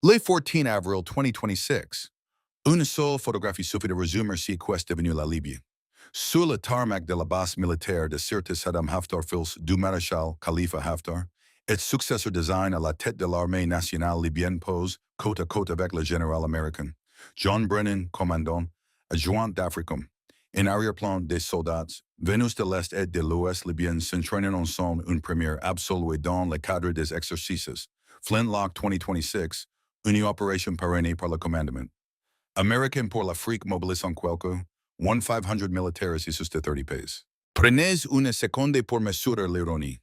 Le 14 avril 2026. Une seule photographie suffit de résumer ce qu'est devenu la Libye. Sur le tarmac de la base militaire de Sirte Saddam Haftar fils du maréchal Khalifa Haftar, et successeur design à la tête de l'armée nationale libyenne pose côte à côte avec le général américain John Brennan, commandant adjoint d'Africom. En arrière-plan des soldats venus de l'Est et de l'Ouest libyen s'entraînent ensemble une première absolue dans le cadre des exercices Flintlock 2026, une opération parrainée par le commandement américain pour l'Afrique mobilisant quelque 1,500 militaires issus de 30 pays. Prenez une seconde pour mesurer l'ironie.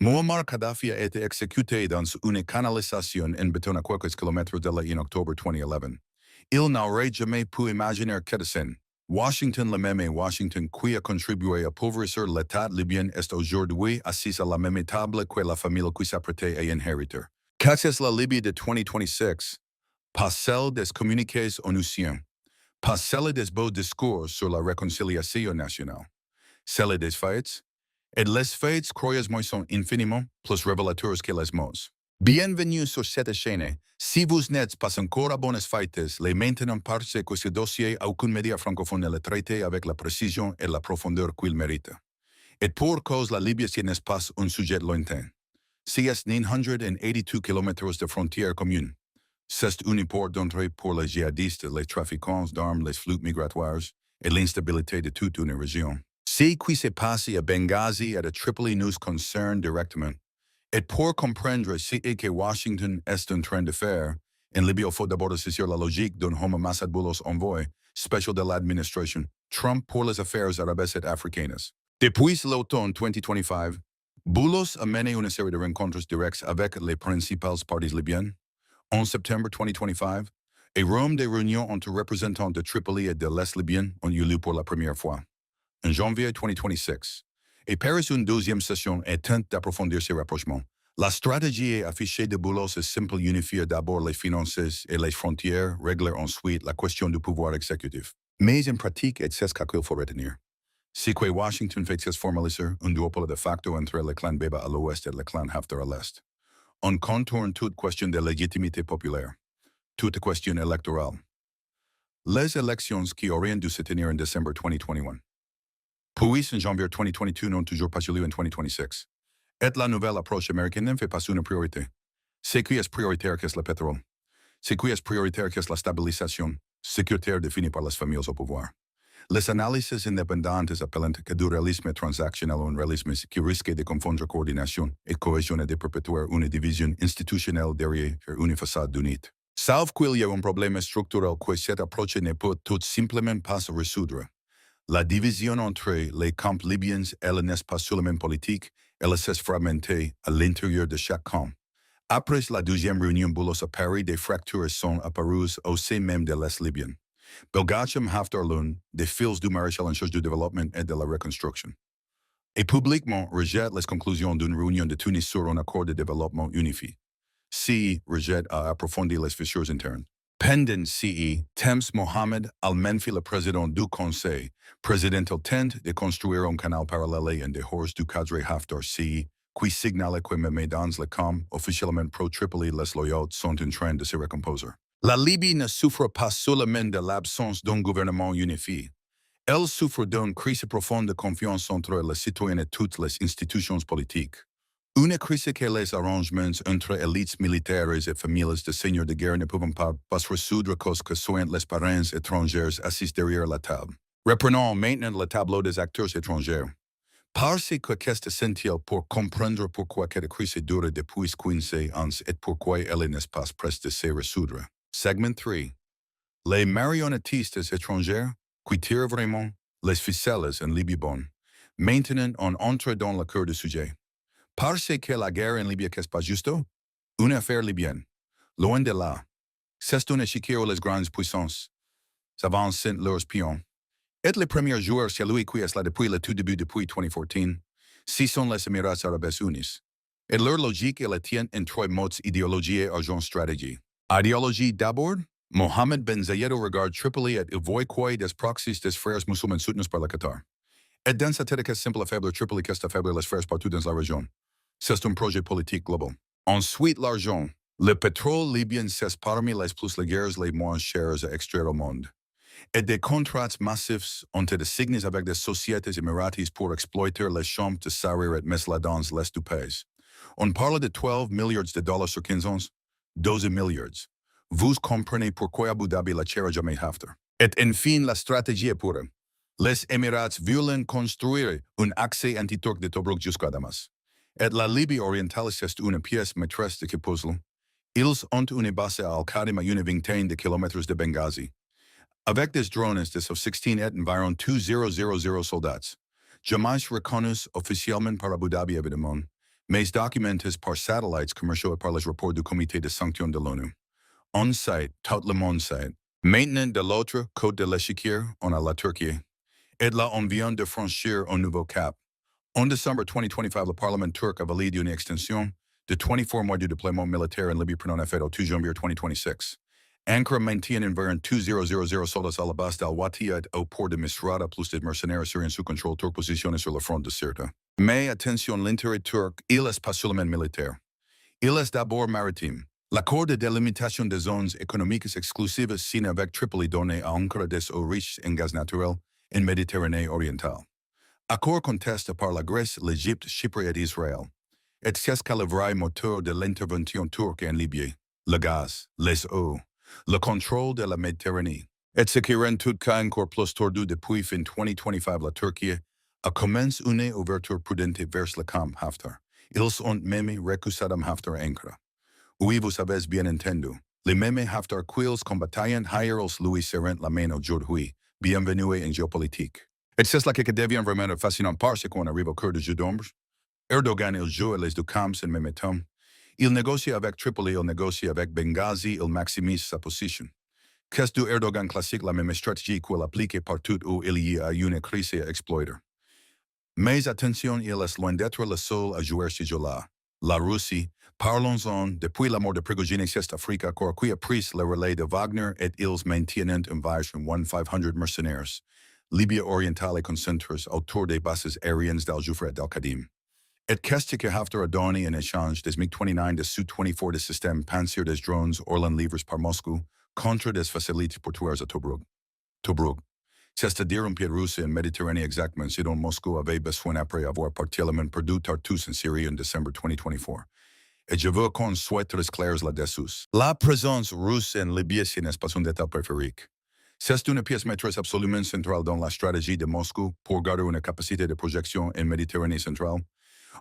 Muammar Kadhafi a été exécuté dans une canalisation en béton à quelques kilomètres de là en octobre 2011. Il n'aurait jamais pu imaginer que Washington, le même Washington qui a contribué à pauvrecer l'État libyen est aujourd'hui assis à la même table que la famille qui s'apprêtait à inhériter. Qu'est-ce la Libye de 2026? Pas celle des communiqués onusiens, pas celle des beaux discours sur la réconciliation nationale. Celle des faits, et les faits, croyez-moi, sont infiniment plus révélateurs que les mots. Bienvenue sur cette chaîne. Si vous n'êtes pas encore abonné faites, les maintenant parce que ce dossier aucun média francophone ne le traite avec la précision et la profondeur qu'il mérite. Et pour cause la Libye n'est pas un sujet lointain. Si est 982 km de frontière commune. C'est une porte d'entrée pour les djihadistes, les trafiquants d'armes, les flux migratoires et l'instabilité de toute une région. Ce qui s'est passé à Benghazi et à Tripoli nous concerne directement. Et pour comprendre ce que Washington est en train de faire, en Libye il faut d'abord saisir la logique d'un homme Massad Boulos envoyé spécial de l'administration Trump pour les affaires arabes et africaines. Depuis l'automne 2025, Boulos a mené une série de rencontres directes avec les principales parties libyennes. En septembre 2025, et Rome des réunions entre représentants de Tripoli et de l'Est libyen ont eu lieu pour la première fois. En janvier 2026, et Paris une deuxième session et tente d'approfondir ces rapprochements. La stratégie affichée de Boulos est simple: unifier d'abord les finances et les frontières, régler ensuite la question du pouvoir exécutif. Mais en pratique, c'est ce qu'il faut retenir. Si que Washington fait formaliser un duopoly de facto entre le clan Beba à l'ouest et le clan Haftar à l'est. On contourne toute question de légitimité populaire, toute question électorale. Les élections qui auraient dû se tenir en décembre 2021. Puis en janvier 2022 n'ont toujours pas eu lieu en 2026. Et la nouvelle approche américaine ne fait pas une priorité. Ce qui est prioritaire qu'est le pétrole. Ce qui est prioritaire qu'est la stabilisation sécuritaire définie par les familles au pouvoir. Les analyses indépendantes appellent que du réalisme transactionnel ou un réalisme qui risque de confondre coordination et cohésion et de perpétuer une division institutionnelle derrière une façade d'unité. Sauf qu'il y a un problème structurel que cette approche ne peut tout simplement pas résoudre. La division entre les camps libyens, elle n'est pas seulement politique, elle s'est fragmentée à l'intérieur de chaque camp. Après la deuxième réunion Boulos à Paris, des fractures sont apparues au sein même de l'Est libyen. Belgacem Haftar l'un des fils du maréchal en charge du développement et de la reconstruction. Et publiquement rejette les conclusions d'une réunion de Tunis sur un accord de développement unifié. CE rejette à approfondir les fissures internes. Pendant CE, Temps Mohamed Al-Menfi, le président du Conseil présidentiel, tente de construire un canal parallèle en dehors du cadre Haftar CE, qui signale que même dans le camp officiellement pro-Tripoli, les loyaux sont en train de se recomposer. La Libye ne souffre pas seulement de l'absence d'un gouvernement unifié. Elle souffre d'une crise profonde de confiance entre les citoyens et toutes les institutions politiques. Une crise que les arrangements entre élites militaires et familles de seigneurs de guerre ne peuvent pas résoudre cause que soient les parents étrangers assis derrière la table. Reprenons maintenant le tableau des acteurs étrangers. Parce que c'est essentiel pour comprendre pourquoi cette crise dure depuis 15 ans et pourquoi elle n'est pas près de se résoudre. Segment 3. Les marionnettistes étrangers qui tirent vraiment les ficelles en Libye bonne. Maintenant, on entre dans le cœur du sujet. Parce que la guerre en Libye n'est pas juste une affaire libyenne. Loin de là. C'est un échiquier où les grandes puissances s'avancent leurs pions. Et les premiers joueurs, c'est lui qui est là depuis le tout début depuis 2014. Ce sont les Émirats arabes unis. Et leur logique est la tienne en trois modes: idéologie et argent stratégie. Idéologie d'abord. Mohamed Ben Zayed regarde Tripoli et il voit quoi des proxies des frères musulmans soutenus par le Qatar. Et dans cette tête simple affaiblir Tripoli qu'est affaiblir les frères partout dans la région. C'est un projet politique global. Ensuite, l'argent. Le pétrole libyen c'est parmi les plus les guerres les moins chères à extraire au monde. Et des contrats massifs ont été signés avec des sociétés émiraties pour exploiter les champs de Sarir et Mesla dans l'est du pays. On parle de 12 milliards de dollars sur 15 ans, 12 milliards. Vous comprenez pourquoi Abu Dhabi la cherche jamais Haftar. Et enfin la stratégie est pour les Émirats veulent construire un accès anti-turc de Tobruk jusqu'à Damas. Et la Libye orientale c'est une pièce maîtresse de ce puzzle. Ils ont une base à Al-Qadim à une vingtaine de kilomètres de Benghazi. Avec des drones de 16 et environ 2000 soldats. Jamais reconnus officiellement par Abu Dhabi évidemment, mais documentés par satellites commerciaux et par les rapports du comité de sanctions de l'ONU. On-site, tout le monde sait. Maintenant de l'autre côté de l'échiquier, on a la Turquie. Et là, on vient de franchir un nouveau cap. En décembre 2025, le Parlement turc a validé une extension de 24 mois du déploiement militaire en Libye prenant effet au 2 janvier 2026. Ankara maintient environ 2000 soldats à la base d'Al-Watiya au port de Misrata plus de mercenaires syriens sous contrôle turc positionnés sur le front de Sirte. Mais attention, l'intérêt turc, il est pas seulement militaire. Il est d'abord maritime. L'accord de délimitation des zones économiques exclusives signé avec Tripoli donné à Ankara des eaux riches en gaz naturel en Méditerranée orientale. Accord contesté par la Grèce, l'Égypte, Chypre et Israël. Et c'est qu'à le vrai moteur de l'intervention turque en Libye. Le gaz, les eaux, le contrôle de la Méditerranée. Et ce qui rend tout cas encore plus tordu depuis fin 2025, la Turquie a commencé une ouverture prudente vers le camp Haftar. Ils ont même recusé Saddam Haftar à Ankara. Oui, vous savez bien entendu. Les mêmes Haftar quils combattaient hieros Louis serrant la main aujourd'hui. Bienvenue en géopolitique. Et c'est là que devient vraiment fascinant parce qu'on arrive au cœur du jeu d'ombre. Erdogan, il joue les deux camps en même temps. Il négocie avec Tripoli, il négocie avec Benghazi, il maximise sa position. Qu'est-ce du Erdogan classique la même stratégie qu'il applique partout où il y a une crise à exploiter. Mais attention, il est loin d'être le seul à jouer ce jeu-là. La Russie, parlons-en, depuis la mort de Prigogine Est Afrique, qui a pris le relais de Wagner et ils maintiennent environ 1,500 mercenaires. Libye orientale concentrés autour des bases aériennes d'Al-Jufra et d'Al-Qadim. Et qu'est-ce que Haftar a donné en échange des MiG-29 de Su-24 de système Panzer des drones Orlan livrés par Moscou contre des facilités portuaires à Tobruk. C'est-à-dire un pied russe en Méditerranée exactement ce dont Moscou avait besoin après avoir partiellement perdu Tartus en Syrie en décembre 2024. Et je veux qu'on soit très clairs là-dessus. La présence russe en Libye, ce n'est pas un détail périphérique. C'est une pièce maîtresse absolument centrale dans la stratégie de Moscou pour garder une capacité de projection en Méditerranée centrale.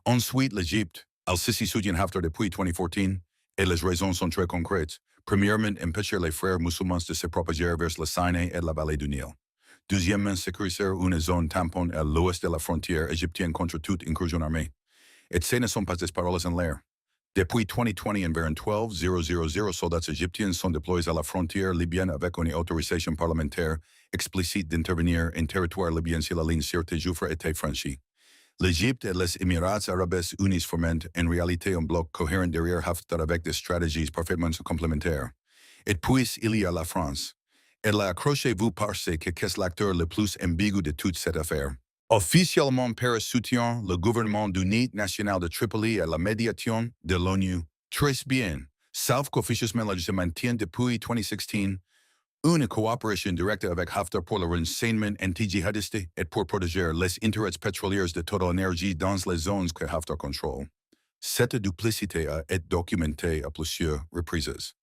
Ensuite, l'Égypte, Al-Sisi soutient Haftar depuis 2014, et les raisons sont très concrètes. Premièrement, empêcher les frères musulmans de se propager vers le Sinaï et la vallée du Nil. Deuxièmement, sécuriser une zone tampon à l'ouest de la frontière égyptienne contre toute incursion armée. Et ce ne sont pas des paroles en l'air. Depuis 2020, environ 12,000 soldats égyptiens sont déployés à la frontière libyenne avec une autorisation parlementaire explicite d'intervenir en territoire libyen si la ligne Sirte-Joufra était franchie. L'Égypte et les Émirats arabes unis forment en réalité un bloc cohérent derrière Haftar avec des stratégies parfaitement complémentaires. Et puis, il y a la France. Et là, accrochez-vous parce que c'est l'acteur le plus ambigu de toute cette affaire. Officiellement, Paris soutient le gouvernement d'unité nationale de Tripoli et la médiation de l'ONU. Très bien. Sauf qu'officieusement, se maintient depuis 2016 une coopération directe avec Haftar pour le renseignement anti-djihadiste et pour protéger les intérêts pétroliers de Total Energy dans les zones que Haftar contrôle. Cette duplicité a été documentée à plusieurs reprises.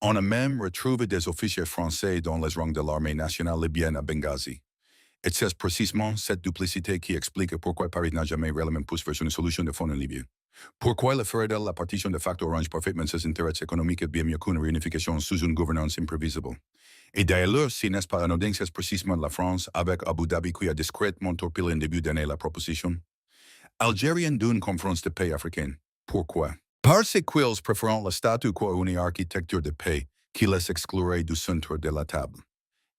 On a même retrouvé des officiers français dans les rangs de l'armée nationale libyenne à Benghazi. Et c'est précisément cette duplicité qui explique pourquoi Paris n'a jamais réellement poussé vers une solution de fond en Libye. Pourquoi le ferait la partition de facto arrange parfaitement ses intérêts économiques bien mieux qu'une réunification sous une gouvernance imprévisible. Et d'ailleurs, si n'est pas anodin, c'est précisément la France, avec Abu Dhabi, qui a discrètement torpillé en début d'année la proposition. Algérienne d'une conférence de paix africaine. Pourquoi? Parce qu'ils préfèrent le statu quo à une architecture de paix qui les exclurait du centre de la table.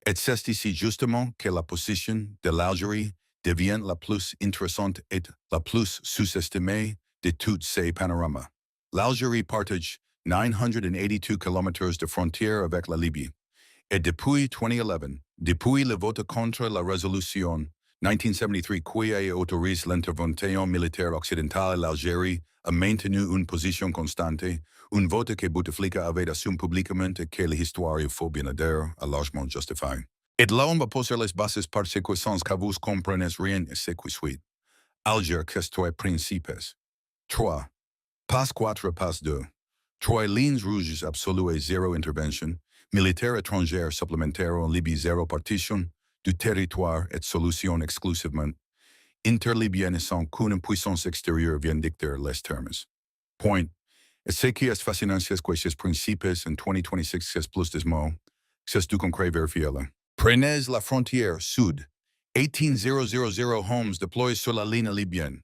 Et c'est ici justement que la position de l'Algérie devient la plus intéressante et la plus sous-estimée de tous ces panoramas. L'Algérie partage 982 km de frontière avec la Libye. Et depuis 2011, depuis le vote contre la résolution 1973, qui a autorisé l'intervention militaire occidentale à l'Algérie, a maintenu une position constante, un vote que Bouteflika avait assumé publiquement et que l'histoire, il faut bien le dire, a largement justifié. Et là, on va poser les bases par séquences que vous comprenez rien et ce qui suit. Alger, question principes. 3. Passe 4, passe 2. 3 lignes rouges absolues et zéro intervention. Militaire étrangère supplémentaire en Libye, zéro partition du territoire et solution exclusivement interlibyenne sans qu'une puissance extérieure vienne dicter les termes. Point. Et ce qui est fascinant, c'est que ces principes en 2026, c'est plus des mots, c'est du concret vérifiable. Prenez la frontière sud. 18,000 homes deployés sur la ligne libyenne.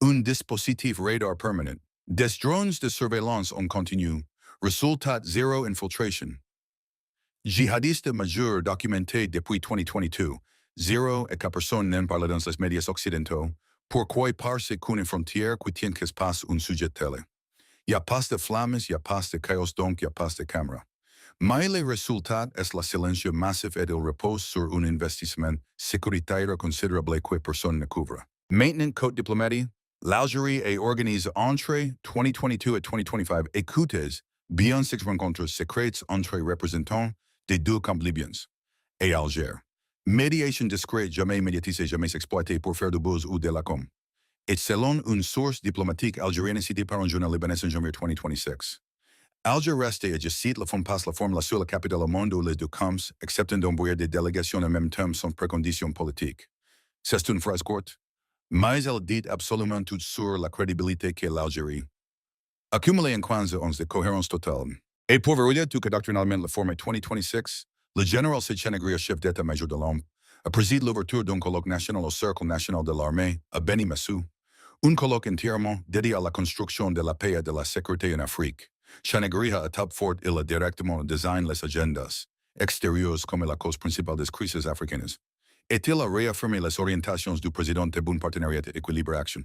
Un dispositif radar permanent. Des drones de surveillance en continu. Résultat zéro infiltration. Jihadiste majeur documenté depuis 2022. Zéro et que personne n'en parle dans les médias occidentaux. Pourquoi parce qu'une frontière qui tient que se passe un sujet tel. Y a pas de flammes, y a pas de chaos, donc y a pas de caméra. Mais le résultat est le silence massif et il repose sur un investissement sécuritaire considérable que personne ne couvre. Maintenant, côté diplomatique, l'Algérie a organisé entre 2022 et 2025 écoutes bien 6 rencontres secrètes entre représentants des deux camps libyens et Alger. Médiation discrète jamais médiatisée, jamais exploitée pour faire du buzz ou de la com. Et selon une source diplomatique algérienne citée par un journal libanais en janvier 2026. Alger reste, et je cite, la forme passe la forme la seule capitale au monde où les deux camps acceptent d'envoyer des délégations en même temps sans précondition politique. C'est une phrase courte, mais elle dit absolument tout sur la crédibilité qu'est l'Algérie. Accumulée en 15 ans de cohérence totale. Et pour vérifier tout que doctrinalement la forme 2026, le général Sechenegri, chef d'état-major de l'homme, a présidé l'ouverture d'un colloque national au Cercle national de l'armée à Beni Massou, un colloque entièrement dédié à la construction de la paix et de la sécurité en Afrique. Chanegri a étape forte, il a directement designé les agendas extérieures comme la cause principale des crises africaines. Et il a réaffirmé les orientations du président de bon partenariat et équilibre action.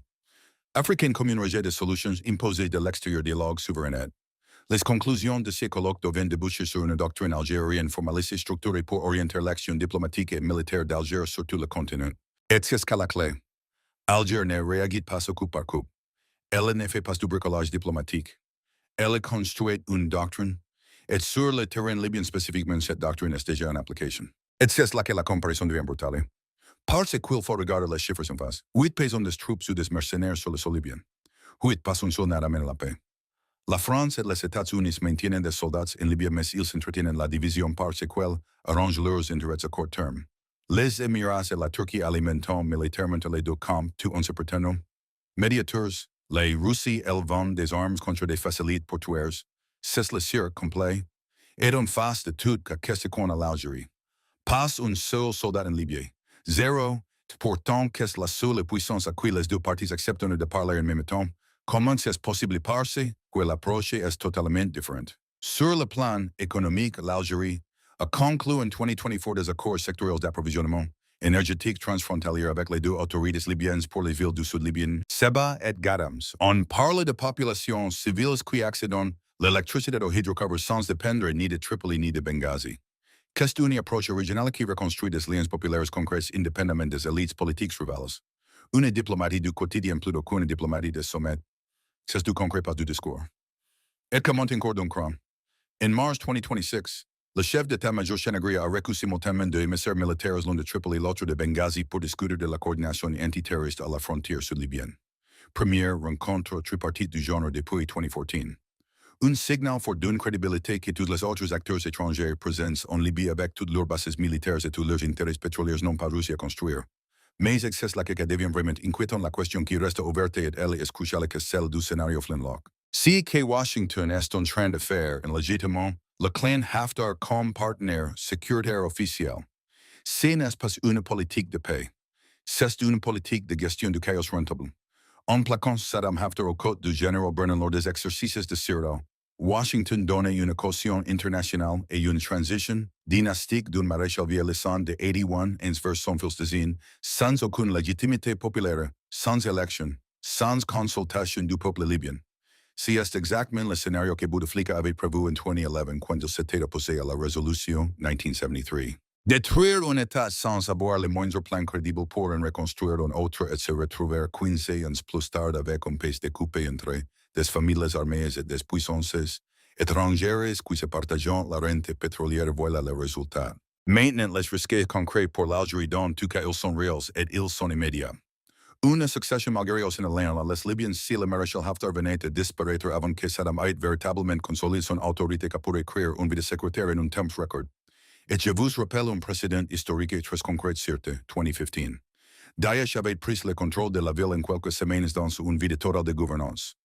Africaine comme un rejet de solutions imposées de l'extérieur dialogue souveraineté. Les conclusions de ces colloques doivent déboucher sur une doctrine algérienne formalisée structurée pour orienter l'action diplomatique et militaire d'Alger sur tout le continent. Et c'est qu'à la clé. Alger ne réagit pas au coup par coup. Elle ne fait pas du bricolage diplomatique. Elle construit une doctrine, et sur le terrain libyen spécifiquement, cette doctrine est déjà en application. Et c'est là que la comparaison devient brutale. Parce qu'il faut regarder les chiffres en face. 8 pesons de troupes ou des mercenaires sur le sol libyen. 8 pas un seul n'a ramené la paix. La France et les États-Unis maintiennent des soldats en Libye, mais ils s'entretiennent la division parce qu'elle arrange leurs intérêts à court terme. Les Émirats et la Turquie alimentent militairement les deux camps, tout en se prétendant médiateurs. Les Russes elles vendent des armes contre des facilités portuaires. C'est le cirque complet. Et en face de tout que question à l'Algérie. Pas un seul soldat en Libye. Zéro. Pourtant, qu'est la seule puissance à qui les deux parties acceptent de parler en même temps? Comment c'est possible parce que l'approche est totalement différente? Sur le plan économique, l'Algérie a conclu en 2024 des accords sectoriels d'approvisionnement énergétique transfrontalier avec les deux autorités libyennes pour les villes du sud libyen, Seba et Gadams. On parle de populations civiles qui accèdent l'électricité aux hydrocarbures sans dépendre ni de Tripoli ni de Benghazi. C'est une approche originale qui reconstruit des liens populaires concrets indépendamment des élites politiques rivales. Une diplomatie du quotidien plutôt qu'une diplomatie de sommet. C'est du concret, pas du discours. Et comment encore d'un cran? En mars 2026, le chef d'état-major Chanegri a reçu simultanément deux émissaires militaires, l'un de Tripoli et l'autre de Benghazi, pour discuter de la coordination antiterroriste à la frontière sud-libyenne. Première rencontre tripartite du genre depuis 2014. Un signal fort d'une crédibilité que tous les autres acteurs étrangers présents en Libye avec toutes leurs bases militaires et tous leurs intérêts pétroliers n'ont pas réussi à construire. Mais c'est là que devient vraiment inquiétant la question qui reste ouverte et elle est cruciale que celle du scénario Flintlock. Si que Washington est en train de faire, légitimement, le clan Haftar comme partenaire sécuritaire officiel, ce n'est pas une politique de paix, c'est une politique de gestion du chaos rentable. En plaquant Saddam Haftar aux côtés du général Brennan lors des exercices de Syrie, Washington donnait une caution internationale et une transition dynastique d'un maréchal vieillissant de 81 ans vers son fils désigné, sans aucune légitimité populaire, sans élection, sans consultation du peuple libyen. C'est exactement le scénario que Bouteflika avait prévu en 2011 quand il s'était opposé à la résolution 1973. Détruire un État sans avoir les moindres plans crédibles pour en reconstruire un autre et se retrouver 15 ans plus tard avec un pays découpé entre des familles armées et des puissances étrangères qui se partagent la rente pétrolière. Voilà le résultat. Maintenant, les risques concrets pour l'Algérie dans tout cas ils sont réels et ils sont immédiats. Una succession malgré au sein de l'an, les Libyens si le maréchal Haftar venait de disparaître avant que Saddam ait véritablement consolidé son autorité pour écrire un vide secrétaire en un temps record. Et je vous rappelle un précédent historique très concret sur 2015. Daesh avait pris le contrôle de la ville en quelques semaines dans une vide totale de gouvernance.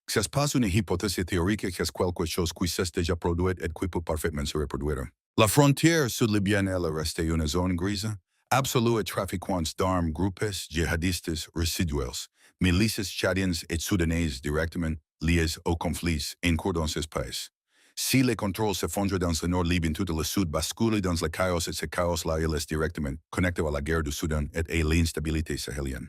Ce n'est pas une hypothèse théorique, c'est quelque chose qui s'est déjà produit et qui peut parfaitement se reproduire. La frontière sud-libyenne est restée une zone grise, absolue et trafiquants d'armes groupes djihadistes résiduels, milices tchadiennes et soudanaises directement liées aux conflits en cours dans ce pays. Si les contrôles s'effondrent dans le nord libyen, tout le sud bascule dans le chaos et ce chaos-là est directement connecté à la guerre du Soudan et à l'instabilité sahélienne.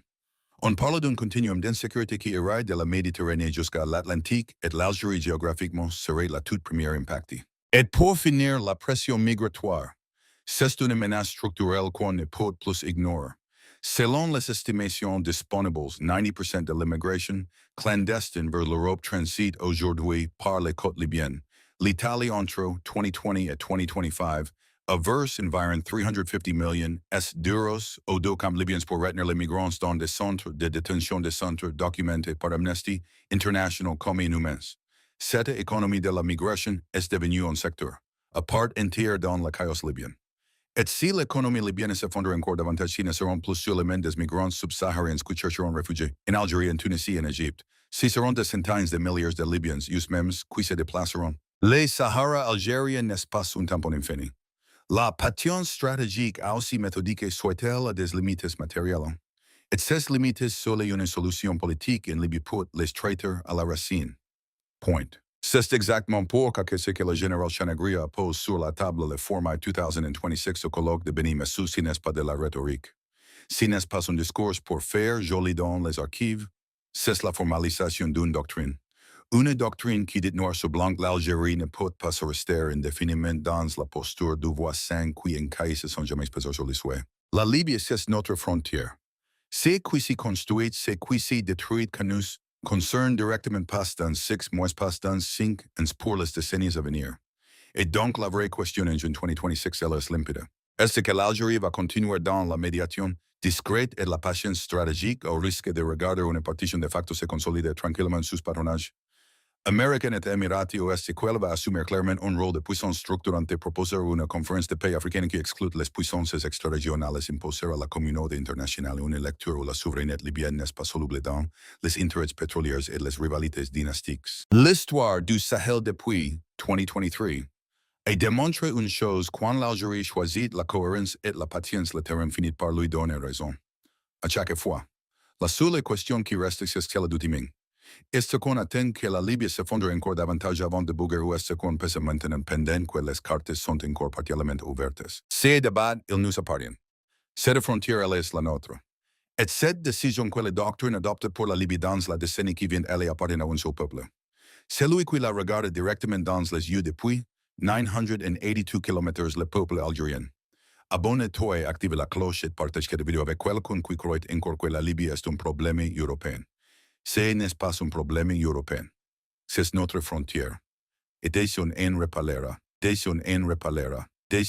On parle d'un continuum d'insécurité qui irait de la Méditerranée jusqu'à l'Atlantique et l'Algérie géographiquement serait la toute première impactée. Et pour finir, la pression migratoire. C'est une menace structurelle qu'on ne peut plus ignorer. Selon les estimations disponibles, 90% de l'immigration clandestine vers l'Europe transite aujourd'hui par les côtes libyennes. L'Italie entre 2020 et 2025 averse environ 350 millions d'euros aux deux camps libyens pour retenir les migrants dans des centres de détention des centres documentés par Amnesty International comme inhumains. Cette économie de la migration est devenue un secteur à part entière dans le chaos libyen. Et si l'économie libyenne s'effondre encore davantage, si ne seront plus sur les mains des migrants subsahariens qui chercheront réfugiés en Algérie, en Tunisie et en Égypte, si seront des centaines de milliers de Libyens, eux-mêmes, qui se déplaceront. Les Sahara algériens n'est pas un tampon infini. La patience stratégique aussi méthodique soit-elle à des limites matérielles. Et ces limites sont une solution politique en Libye pour les traiteurs à la racine. Point. C'est exactement pourquoi ce que le général Chanagria pose sur la table le format 2026 au colloque de Beni Messou si n'est pas de la rhétorique. Si n'est pas un discours pour faire joli dans les archives, c'est la formalisation d'une doctrine. Une doctrine qui dit noir sur blanc l'Algérie ne peut pas se rester indéfiniment dans la posture du voisin qui encaisse sans jamais peser sur les souhaits. La Libye, c'est notre frontière. Ce qui s'y construit, ce qui s'y détruit que nous concerne directement pas dans 6 mois, pas dans 5 ans pour les décennies à venir. Et donc la vraie question en 2026 est limpide. Est-ce que l'Algérie va continuer dans la médiation discrète et la patience stratégique au risque de regarder une partition de facto se consolider tranquillement sous patronage? Américaine et Émirati Ouest quelle va assumer clairement un rôle de puissance structurante et proposer une conférence de paix africaine qui exclut les puissances extra-régionales imposer à la communauté internationale une lecture où la souveraineté libyenne n'est pas soluble dans les intérêts pétroliers et les rivalités dynastiques. L'histoire du Sahel depuis 2023 et démontre une chose, quand l'Algérie choisit la cohérence et la patience, le terrain finit par lui donner raison. À chaque fois, la seule question qui reste c'est celle du timing. Est-ce qu'on attend que la Libye s'effondre encore davantage avant de bouger ou est-ce qu'on peut se maintenir pendant que les cartes sont encore partiellement ouvertes? Ces débats, ils nous appartiennent. Cette frontière, elle est la nôtre. Et cette décision que la doctrine adopte pour la Libye dans la décennie qui vient, elle appartient à un seul peuple. Celui qui la regarde directement dans les yeux depuis 982 km le peuple algérien. Abonnez-toi et activez la cloche et partagez cette vidéo avec quelqu'un qui croit encore que la Libye est un problème européen. Ce n'est pas un problème européen. C'est notre frontière. Et décision en repalera.